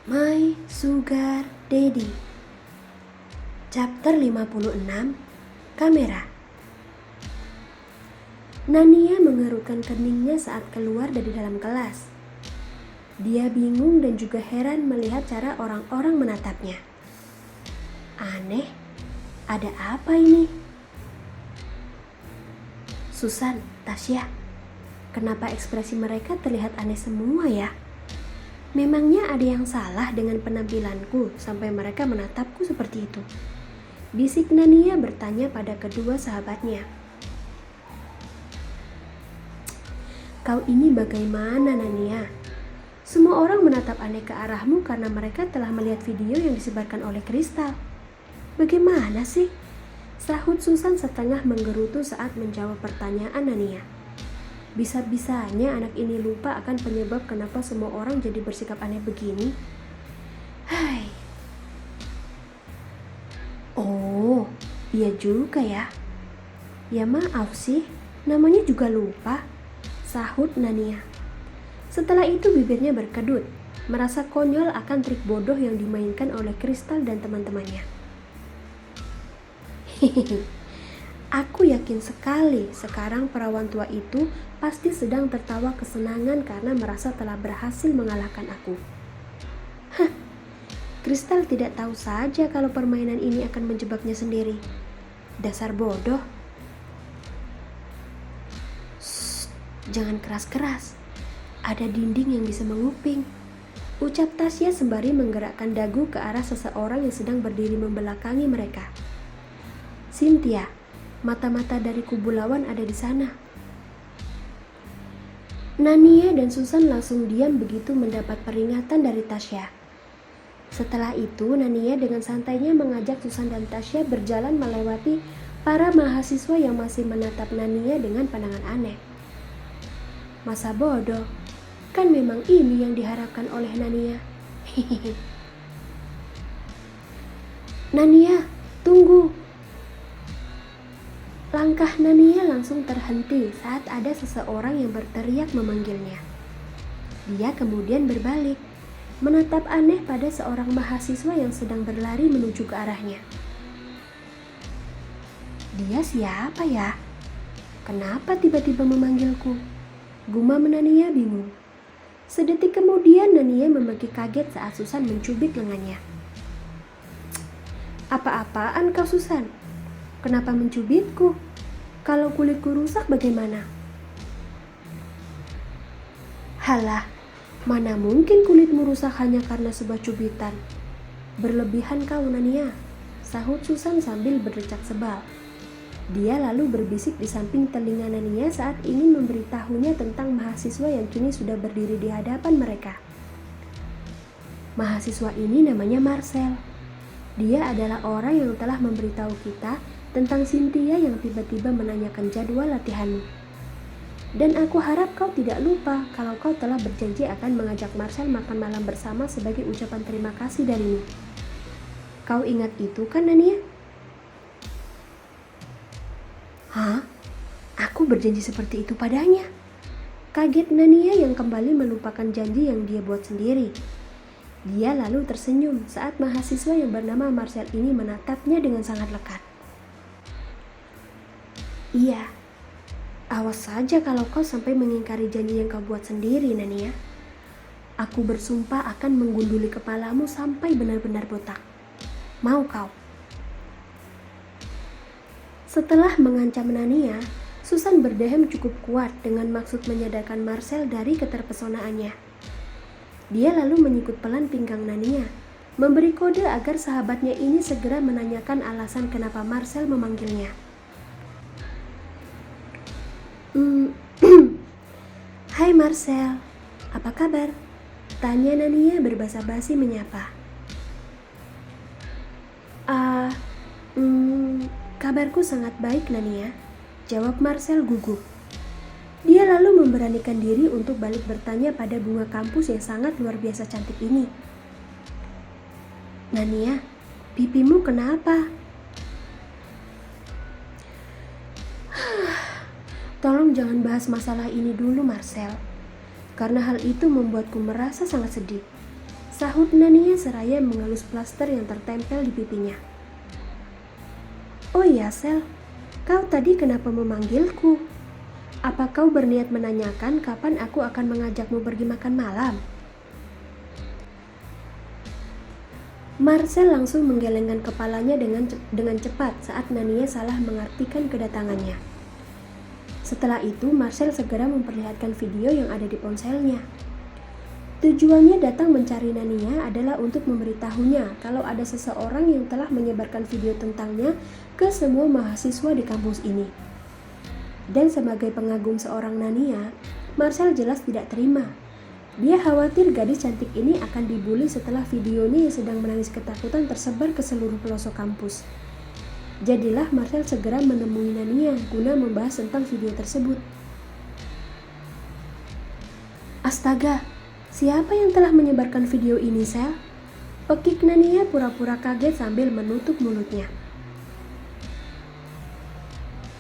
My Sugar Daddy. Chapter 56. Kamera. Nania mengerutkan keningnya saat keluar dari dalam kelas. Dia bingung dan juga heran melihat cara orang-orang menatapnya. Aneh, ada apa ini? Susan, Tasya, kenapa ekspresi mereka terlihat aneh semua ya? Memangnya ada yang salah dengan penampilanku sampai mereka menatapku seperti itu? Bisik Nania bertanya pada kedua sahabatnya. Kau ini bagaimana, Nania? Semua orang menatap aneh ke arahmu karena mereka telah melihat video yang disebarkan oleh Kristal. Bagaimana sih? Sahut Susan setengah menggerutu saat menjawab pertanyaan Nania. Bisa-bisanya anak ini lupa akan penyebab kenapa semua orang jadi bersikap aneh begini. Hai. Oh, iya juga ya. Ya maaf sih, namanya juga lupa, sahut Nania. Setelah itu bibirnya berkedut, merasa konyol akan trik bodoh yang dimainkan oleh Kristal dan teman-temannya. Hehehe. Aku yakin sekali sekarang perawan tua itu pasti sedang tertawa kesenangan karena merasa telah berhasil mengalahkan aku. Hah, Kristal tidak tahu saja kalau permainan ini akan menjebaknya sendiri. Dasar bodoh. Shh, jangan keras-keras. Ada dinding yang bisa menguping. Ucap Tasya sembari menggerakkan dagu ke arah seseorang yang sedang berdiri membelakangi mereka. Cynthia. Mata-mata dari kubu lawan ada di sana. Nania dan Susan langsung diam begitu mendapat peringatan dari Tasya. Setelah itu, Nania dengan santainya mengajak Susan dan Tasya berjalan melewati para mahasiswa yang masih menatap Nania dengan pandangan aneh. Masa bodoh, kan memang ini yang diharapkan oleh Nania. Hehehe. Nania, tunggu. Langkah Nania langsung terhenti saat ada seseorang yang berteriak memanggilnya. Dia kemudian berbalik, menatap aneh pada seorang mahasiswa yang sedang berlari menuju ke arahnya. Dia siapa ya? Kenapa tiba-tiba memanggilku? Gumam Nania bingung. Sedetik kemudian Nania memaki kaget saat Susan mencubit lengannya. Apa-apaan kau, Susan? Kenapa mencubitku? Kalau kulitku rusak bagaimana? Halah, mana mungkin kulitmu rusak hanya karena sebuah cubitan. Berlebihan kau, Nania, sahut Susan sambil berdecak sebal. Dia lalu berbisik di samping telinga Nania saat ingin memberitahunya tentang mahasiswa yang kini sudah berdiri di hadapan mereka. Mahasiswa ini namanya Marcel. Dia adalah orang yang telah memberitahu kita tentang Cynthia yang tiba-tiba menanyakan jadwal latihanmu. Dan aku harap kau tidak lupa kalau kau telah berjanji akan mengajak Marcel makan malam bersama sebagai ucapan terima kasih darimu. Kau ingat itu kan, Nania? Hah? Aku berjanji seperti itu padanya. Kaget Nania yang kembali melupakan janji yang dia buat sendiri. Dia lalu tersenyum saat mahasiswa yang bernama Marcel ini menatapnya dengan sangat lekat. Iya, awas saja kalau kau sampai mengingkari janji yang kau buat sendiri, Nania. Aku bersumpah akan menggunduli kepalamu sampai benar-benar botak. Mau kau? Setelah mengancam Nania, Susan berdehem cukup kuat dengan maksud menyadarkan Marcel dari keterpesonaannya. Dia lalu menyikut pelan pinggang Nania, memberi kode agar sahabatnya ini segera menanyakan alasan kenapa Marcel memanggilnya. Hai Marcel, apa kabar? Tanya Nania berbasa-basi menyapa. Kabarku sangat baik, Nania, jawab Marcel gugup. Dia lalu memberanikan diri untuk balik bertanya pada bunga kampus yang sangat luar biasa cantik ini. Nania, pipimu kenapa? Tolong jangan bahas masalah ini dulu, Marcel. Karena hal itu membuatku merasa sangat sedih. sahut Nania seraya mengelus plaster yang tertempel di pipinya. Oh iya Sel, kau tadi kenapa memanggilku? Apa kau berniat menanyakan kapan aku akan mengajakmu pergi makan malam? Marcel langsung menggelengkan kepalanya dengan cepat saat Nania salah mengartikan kedatangannya. Setelah itu, Marcel segera memperlihatkan video yang ada di ponselnya. Tujuannya datang mencari Nania adalah untuk memberitahunya kalau ada seseorang yang telah menyebarkan video tentangnya ke semua mahasiswa di kampus ini. Dan sebagai pengagum seorang Nania, Marcel jelas tidak terima. Dia khawatir gadis cantik ini akan dibully setelah videonya yang sedang menangis ketakutan tersebar ke seluruh pelosok kampus. Jadilah Marcel segera menemui Nania guna membahas tentang video tersebut. Astaga, siapa yang telah menyebarkan video ini, Sel? Pekik Nania pura-pura kaget sambil menutup mulutnya.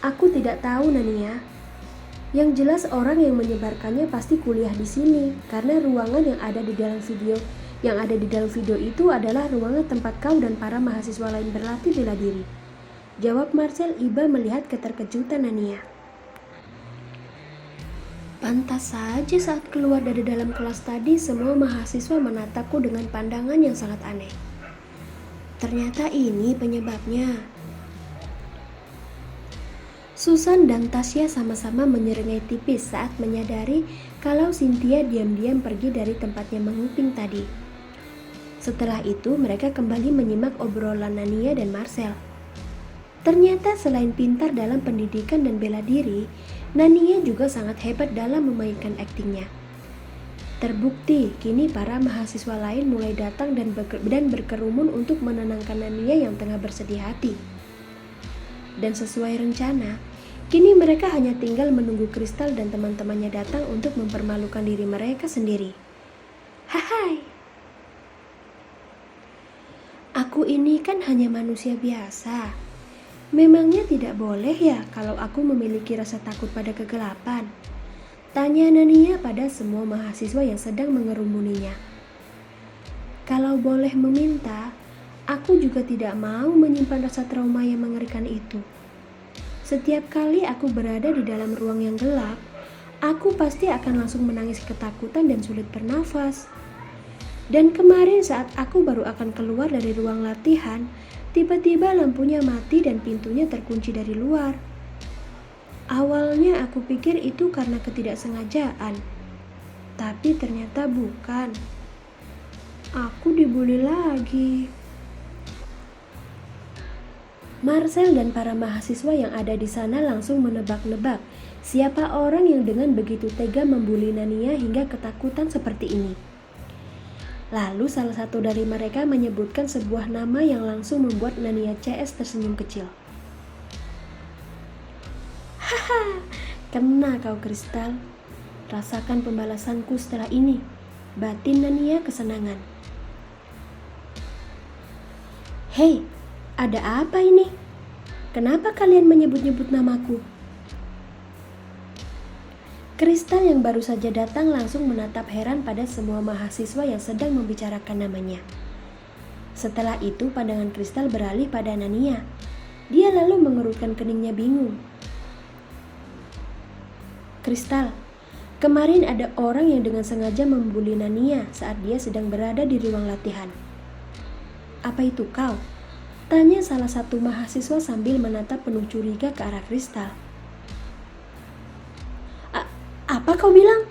Aku tidak tahu, Nania. Yang jelas orang yang menyebarkannya pasti kuliah di sini, karena ruangan yang ada di dalam video itu adalah ruangan tempat kau dan para mahasiswa lain berlatih bela diri. Jawab Marcel iba melihat keterkejutan Nania. Pantas saja saat keluar dari dalam kelas tadi semua mahasiswa menatapku dengan pandangan yang sangat aneh. Ternyata ini penyebabnya. Susan dan Tasya sama-sama menyeringai tipis saat menyadari kalau Cynthia diam-diam pergi dari tempatnya menguping tadi. Setelah itu mereka kembali menyimak obrolan Nania dan Marcel. Ternyata selain pintar dalam pendidikan dan bela diri, Nania juga sangat hebat dalam memainkan aktingnya. Terbukti kini para mahasiswa lain mulai datang dan berkerumun untuk menenangkan Nania yang tengah bersedih hati. Dan sesuai rencana, kini mereka hanya tinggal menunggu Kristal dan teman-temannya datang untuk mempermalukan diri mereka sendiri. Hai, aku ini kan hanya manusia biasa. Memangnya tidak boleh ya kalau aku memiliki rasa takut pada kegelapan? Tanya Nania pada semua mahasiswa yang sedang mengerumuninya. Kalau boleh meminta, aku juga tidak mau menyimpan rasa trauma yang mengerikan itu. Setiap kali aku berada di dalam ruang yang gelap, aku pasti akan langsung menangis ketakutan dan sulit bernafas. Dan kemarin saat aku baru akan keluar dari ruang latihan, tiba-tiba lampunya mati dan pintunya terkunci dari luar. Awalnya aku pikir itu karena ketidaksengajaan, tapi ternyata bukan. Aku dibully lagi. Marcel dan para mahasiswa yang ada di sana langsung menebak-nebak siapa orang yang dengan begitu tega membuli Nania hingga ketakutan seperti ini. Lalu salah satu dari mereka menyebutkan sebuah nama yang langsung membuat Nania CS tersenyum kecil. Haha, kena kau Kristal. Rasakan pembalasanku setelah ini. Batin Nania kesenangan. Hei, ada apa ini? Kenapa kalian menyebut-nyebut namaku? Kristal yang baru saja datang langsung menatap heran pada semua mahasiswa yang sedang membicarakan namanya. Setelah itu pandangan Kristal beralih pada Nania. Dia lalu mengerutkan keningnya bingung. Kristal, kemarin ada orang yang dengan sengaja membuli Nania saat dia sedang berada di ruang latihan. Apa itu kau? Tanya salah satu mahasiswa sambil menatap penuh curiga ke arah Kristal. Apa kau bilang?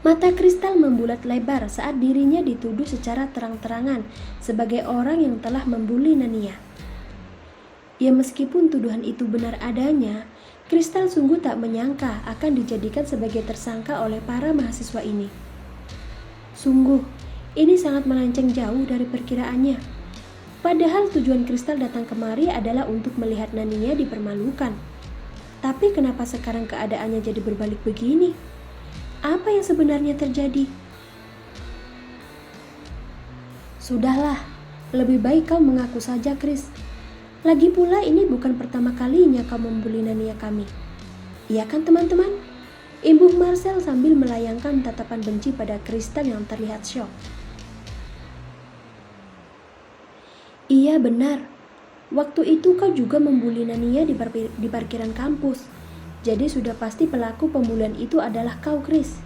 Mata Kristal membulat lebar saat dirinya dituduh secara terang-terangan sebagai orang yang telah membuli Nania. Ya meskipun tuduhan itu benar adanya, Kristal sungguh tak menyangka akan dijadikan sebagai tersangka oleh para mahasiswa ini. Sungguh, ini sangat melenceng jauh dari perkiraannya. Padahal tujuan Kristal datang kemari adalah untuk melihat Nania dipermalukan. Tapi kenapa sekarang keadaannya jadi berbalik begini? Apa yang sebenarnya terjadi? Sudahlah, lebih baik kau mengaku saja, Kris. Lagi pula ini bukan pertama kalinya kau membuli Nania kami. Iya kan teman-teman? imbuh Marcel sambil melayangkan tatapan benci pada Kristal yang terlihat syok. Iya benar, waktu itu kau juga membuli Nania di parkiran kampus. Jadi sudah pasti pelaku pembulian itu adalah kau, Kris.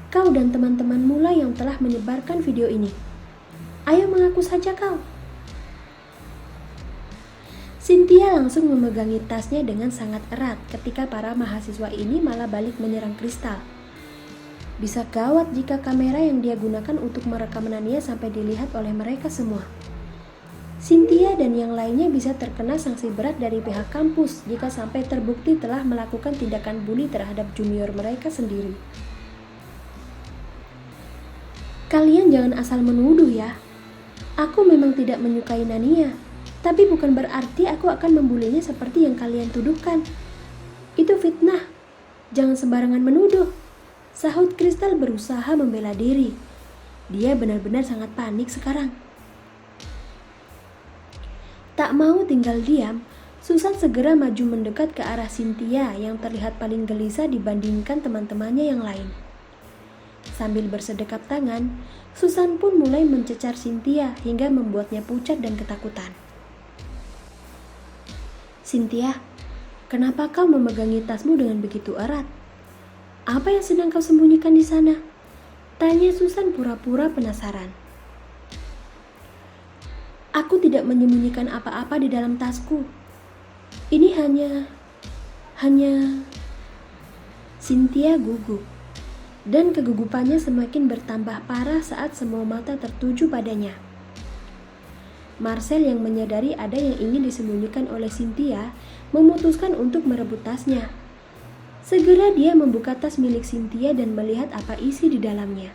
Kau dan teman-temanmu lah yang telah menyebarkan video ini. Ayo mengaku saja kau. Cynthia langsung memegangi tasnya dengan sangat erat ketika para mahasiswa ini malah balik menyerang Kristal. Bisa gawat jika kamera yang dia gunakan untuk merekam Nania sampai dilihat oleh mereka semua. Cynthia dan yang lainnya bisa terkena sanksi berat dari pihak kampus jika sampai terbukti telah melakukan tindakan bully terhadap junior mereka sendiri. Kalian jangan asal menuduh ya. Aku memang tidak menyukai Nania. Tapi bukan berarti aku akan membulinya seperti yang kalian tuduhkan. Itu fitnah. Jangan sembarangan menuduh. Sahut Kristal berusaha membela diri. Dia benar-benar sangat panik sekarang. Tak mau tinggal diam, Susan segera maju mendekat ke arah Cynthia yang terlihat paling gelisah dibandingkan teman-temannya yang lain. Sambil bersedekap tangan, Susan pun mulai mencecar Cynthia hingga membuatnya pucat dan ketakutan. Cynthia, kenapa kau memegangi tasmu dengan begitu erat? Apa yang sedang kau sembunyikan di sana? Tanya Susan pura-pura penasaran. Aku tidak menyembunyikan apa-apa di dalam tasku. Ini hanya... Cynthia gugup. Dan kegugupannya semakin bertambah parah saat semua mata tertuju padanya. Marcel yang menyadari ada yang ingin disembunyikan oleh Cynthia memutuskan untuk merebut tasnya. Segera dia membuka tas milik Cynthia dan melihat apa isi di dalamnya.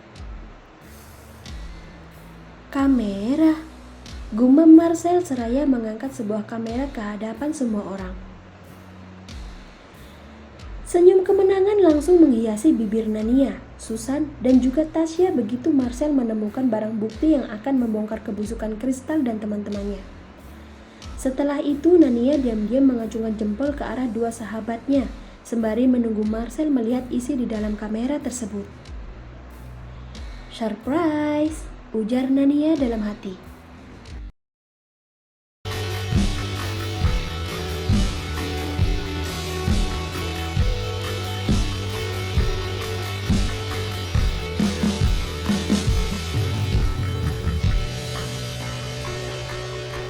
Kamera, gumam Marcel seraya mengangkat sebuah kamera ke hadapan semua orang. Senyum kemenangan langsung menghiasi bibir Nania, Susan, dan juga Tasya begitu Marcel menemukan barang bukti yang akan membongkar kebusukan Kristal dan teman-temannya. Setelah itu Nania diam-diam mengacungkan jempol ke arah dua sahabatnya, sembari menunggu Marcel melihat isi di dalam kamera tersebut. Surprise, ujar Nania dalam hati.